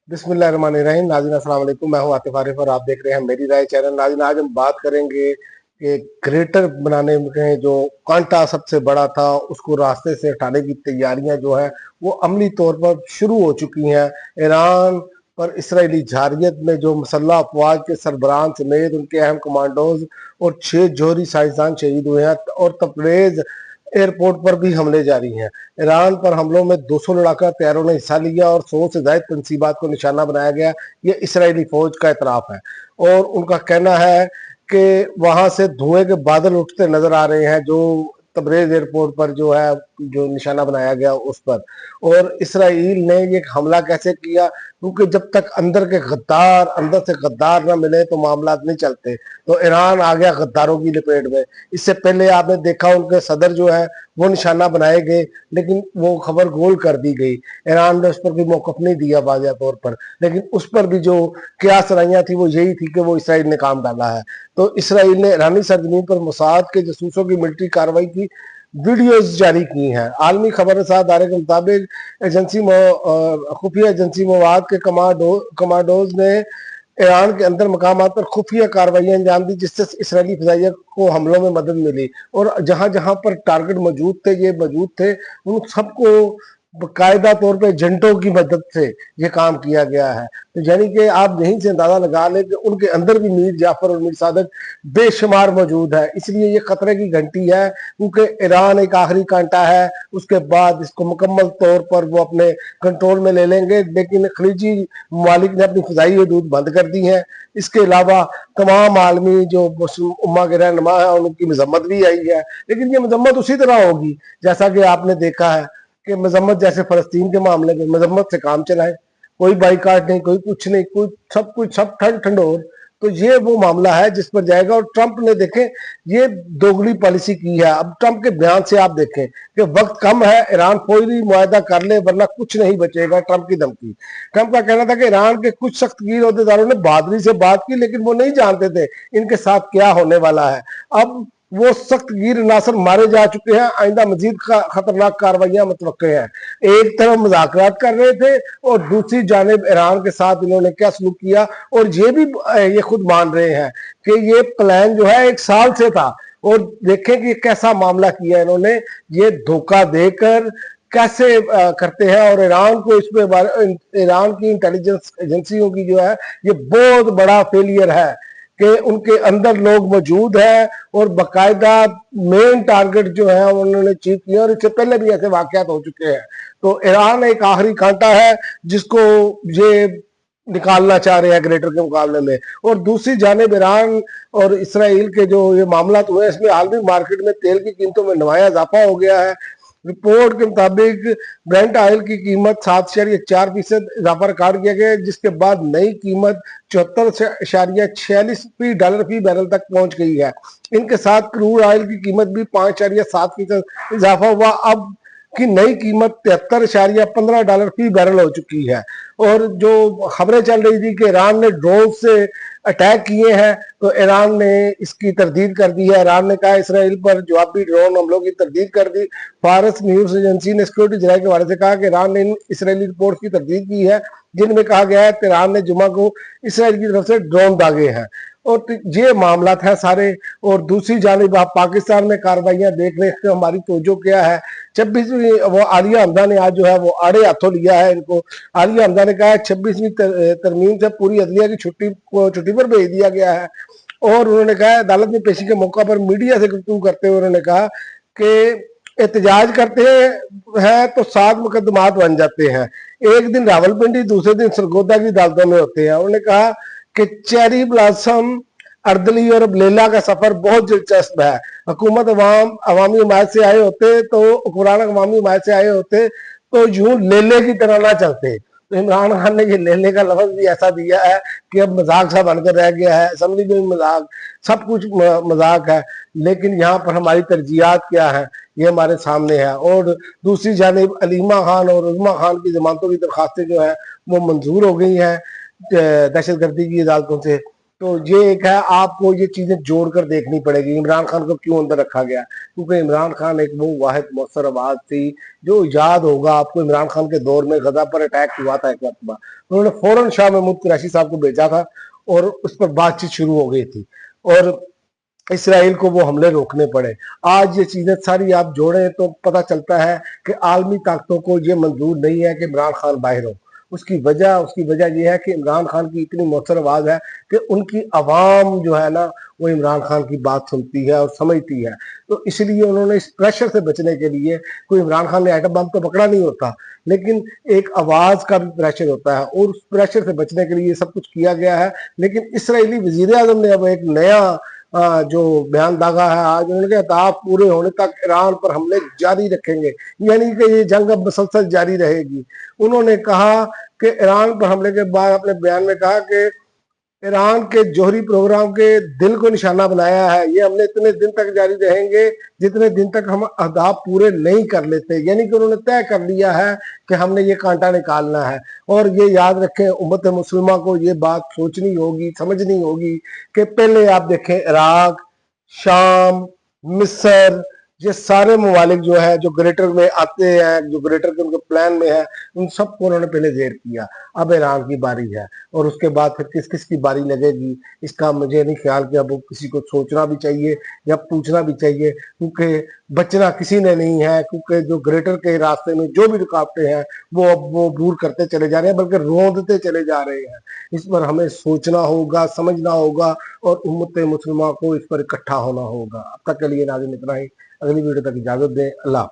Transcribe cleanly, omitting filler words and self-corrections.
बिस्मिल्लाहिर्रहमानिर्रहीम। नाज़रीन अस्सलाम वालेकुम, मैं हूं आतिफ आरिफ और आप देख रहे हैं मेरी राय चैनल। नाज़रीन आज हम बात करेंगे कि ग्रेटर बनाने में जो कांटा सबसे बड़ा था उसको रास्ते से हटाने की तैयारियां जो है वो अमली तौर पर शुरू हो चुकी हैं। ईरान पर इसराइली जारयत में जो मुसल्लह अफवाज के सरबराहान समेत उनके अहम कमांडोज और 6 जोहरी साइंसदान शहीद हुए हैं और तबरेज एयरपोर्ट पर भी हमले जारी हैं। ईरान पर हमलों में 200 लड़ाका तैयारों ने हिस्सा लिया और 100 से ज्यादा तनसीबात को निशाना बनाया गया। ये इसराइली फौज का इतराफ है और उनका कहना है कि वहां से धुएं के बादल उठते नजर आ रहे हैं जो तबरेज एयरपोर्ट पर जो है जो निशाना बनाया गया उस पर। और इसराइल ने ये हमला कैसे किया, क्योंकि जब तक अंदर से गद्दार ना मिले तो मामला नहीं चलते, तो ईरान आ गया गद्दारों की लपेट में। इससे पहले आपने देखा उनके सदर जो है वो निशाना बनाए गए, लेकिन वो खबर गोल कर दी गई। ईरान ने उस पर भी मौकफ नहीं दिया वाज़ेह तौर पर, लेकिन उस पर भी जो क्यास रैया थी वो यही थी कि वो इसराइल ने काम डाला है। तो इसराइल ने ईरानी सरजमीन पर मोसाद के जासूसों की मिलिट्री कार्रवाई की वीडियोज जारी की हैं। आलमी खबरसार अदारे के मुताबिक खुफिया एजेंसी मवाद के कमांडोज ने ईरान के अंदर मकामात पर खुफिया कार्रवाइयां अंजाम दी, जिससे इसराइली फजाइया को हमलों में मदद मिली और जहां जहां पर टारगेट मौजूद थे उन सबको बाकायदा तौर पे एजेंटों की मदद से ये काम किया गया है। तो यानी कि आप यहीं से अंदाजा लगा लें कि उनके अंदर भी मीर जाफर और मीर सादक बेशुमार मौजूद है। इसलिए ये खतरे की घंटी है, क्योंकि ईरान एक आखिरी कांटा है, उसके बाद इसको मुकम्मल तौर पर वो अपने कंट्रोल में ले लेंगे। लेकिन खलीजी ममालिक ने अपनी फजाई हदूद बंद कर दी है। इसके अलावा तमाम आलमी जो उम्मा के रहनुमा है उनकी मजम्मत भी आई है, लेकिन ये मजम्मत उसी तरह होगी जैसा कि आपने देखा है कि मजम्मत जैसे फलस्तीन के मामले में मजम्मत से काम चलाए, कोई बाइकाट नहीं, कोई कुछ नहीं, कोई सब ठंड ठंडोर। तो ये वो मामला है जिस पर जाएगा। और ट्रंप ने देखें ये दोगली पॉलिसी की है। अब ट्रंप के बयान से आप देखें कि वक्त कम है, ईरान कोई मुआहदा कर ले वरना कुछ नहीं बचेगा। ट्रंप की धमकी। ट्रंप का कहना था कि ईरान के कुछ सख्तगीर अहदेदारों ने बहादुरी से बात की, लेकिन वो नहीं जानते थे इनके साथ क्या होने वाला है। अब वो सख्त गिर नासर मारे जा चुके हैं, आइंदा मजीद खतरनाक कार्रवाइयां मुतवक्के हैं। एक तरफ मुज़ाकरात कर रहे थे और दूसरी जानिब ईरान के साथ इन्होंने क्या सलूक किया, और ये भी ये खुद मान रहे हैं कि ये प्लान जो है 1 साल से था। और देखें कि कैसा मामला किया इन्होंने, ये धोखा देकर कैसे करते हैं। और ईरान को इसमें ईरान की इंटेलिजेंस एजेंसियों की जो है ये बहुत बड़ा फेलियर है कि उनके अंदर लोग मौजूद हैं और बाकायदा मेन टारगेट जो है उन्होंने अचीव किया, और इससे पहले भी ऐसे वाकयात हो चुके हैं। तो ईरान एक आखिरी कांटा है जिसको ये निकालना चाह रहे हैं ग्रेटर के मुकाबले में। और दूसरी जानिब ईरान और इसराइल के जो ये मामला हुए इसमें आलमी मार्केट में तेल की कीमतों में नुमाया इजाफा हो गया है। रिपोर्ट के मुताबिक ब्रेंट ऑयल की कीमत 7.4% इजाफा रिकॉर्ड किया गया, जिसके बाद नई कीमत 74.46 डॉलर फी बैरल तक पहुंच गई है। इनके साथ क्रूड ऑयल की कीमत भी 5.7% इजाफा हुआ। अब की नई कीमत 73.15 डॉलर फी बैरल हो चुकी है। और जो खबरें चल रही थी कि ईरान ने ड्रोन से अटैक किए हैं, तो ईरान ने इसकी तरदीद कर दी है। ईरान ने कहा इसराइल पर जवाबी ड्रोन हमलों की तरदीद कर दी। फारस न्यूज एजेंसी ने सिक्योरिटी जराये के हवाले से कहा कि ईरान ने इन इसराइली रिपोर्ट की तरदीद की है जिनमें कहा गया है कि ईरान ने जुमा को इसराइल की तरफ से ड्रोन दागे हैं। और ये मामला है सारे। और दूसरी जानिब आप पाकिस्तान में कार्रवाइयां देख रहे हैं, हमारी तवज्जो क्या है। 26वीं वो आलिया हमजा ने आज जो है वो आड़े हाथों लिया है इनको। आलिया हमजा ने कहा है 26वीं तरमीम से पूरी अदलिया की छुट्टी पर भेज दिया गया है। और उन्होंने कहा अदालत में पेशी के मौका पर मीडिया से गुफ्तगू करते हुए उन्होंने कहा कि एहतजाज करते हैं तो 7 मुकदमात बन जाते हैं। एक दिन रावलपिंडी, दूसरे दिन सरगोदा की अदालतों में होते हैं। उन्होंने कहा कि चेरी ब्लॉसम, अर्दली और लेला का सफर बहुत दिलचस्प है। हुकूमत अवामी हिमायत से आए होते तो हुक्मरान अवामी हिमायत से आए होते तो यूं लेले की तरह ना चलते। तो इमरान खान ने ये लेले का लफ्ज भी ऐसा दिया है कि अब मजाक सा बनकर रह गया है। असम्बली में मजाक, सब कुछ मजाक है, लेकिन यहाँ पर हमारी तरजीहात क्या है ये हमारे सामने है। और दूसरी जानिब अलीमा खान और उज़मा खान की जमानतों की दरखास्तें जो है वो मंजूर हो गई हैं दहशत गर्दी की अदालतों से। तो ये एक है, आपको ये चीजें जोड़कर देखनी पड़ेगी इमरान खान को क्यों अंदर रखा गया, क्योंकि इमरान खान एक वो वाहिद मौसर आवाज थी। जो याद होगा आपको, इमरान खान के दौर में गजा पर अटैक हुआ था एक वक्त, उन्होंने फौरन शाह महमूद कुरैशी साहब को भेजा था और उस पर बातचीत शुरू हो गई थी और इसराइल को वो हमले रोकने पड़े। आज ये चीजें सारी आप जोड़ें तो पता चलता है कि आलमी ताकतों को ये मंजूर नहीं है कि इमरान खान बाहर हो। उसकी वजह ये है कि इमरान खान की इतनी मौसर आवाज है कि उनकी आवाम जो है ना, वो इमरान खान की बात सुनती है और समझती है। तो इसलिए उन्होंने इस प्रेशर से बचने के लिए, कोई इमरान खान ने एटम बम तो पकड़ा नहीं होता, लेकिन एक आवाज का भी प्रेशर होता है और उस प्रेशर से बचने के लिए सब कुछ किया गया है। लेकिन इसराइली वजीर आजम ने अब एक नया जो बयान दागा है आज, उन्होंने कहा अहदाफ पूरे होने तक ईरान पर हमले जारी रखेंगे, यानी कि ये जंग अब मुसलसल जारी रहेगी। उन्होंने कहा कि ईरान पर हमले के बाद अपने बयान में कहा कि ईरान के जौहरी प्रोग्राम के दिल को निशाना बनाया है, ये हमले इतने दिन तक जारी रहेंगे जितने दिन तक हम अहदाफ पूरे नहीं कर लेते। यानी कि उन्होंने तय कर लिया है कि हमने ये कांटा निकालना है। और ये याद रखें, उम्मत मुसलिमा को ये बात सोचनी होगी, समझनी होगी कि पहले आप देखें इराक, शाम, मिस्र, ये सारे ममालिक जो है जो ग्रेटर में आते हैं, जो ग्रेटर के उनके प्लान में है, उन सबको उन्होंने पहले जेर किया। अब ईरान की बारी है और उसके बाद फिर किस किस की बारी लगेगी, इसका मुझे नहीं ख्याल कि अब किसी को सोचना भी चाहिए या पूछना भी चाहिए, क्योंकि बचना किसी ने नहीं है। क्योंकि जो ग्रेटर के रास्ते में जो भी रुकावटें हैं वो अब वो दूर करते चले जा रहे हैं, बल्कि रोंदते चले जा रहे हैं। इस पर हमें सोचना होगा, समझना होगा और उम्मत मुसलिमा को इस पर इकट्ठा होना होगा। अब तक के लिए नाज़रीन इतना ही, अगली वीडियो तक इजाजत दें। अल्लाह।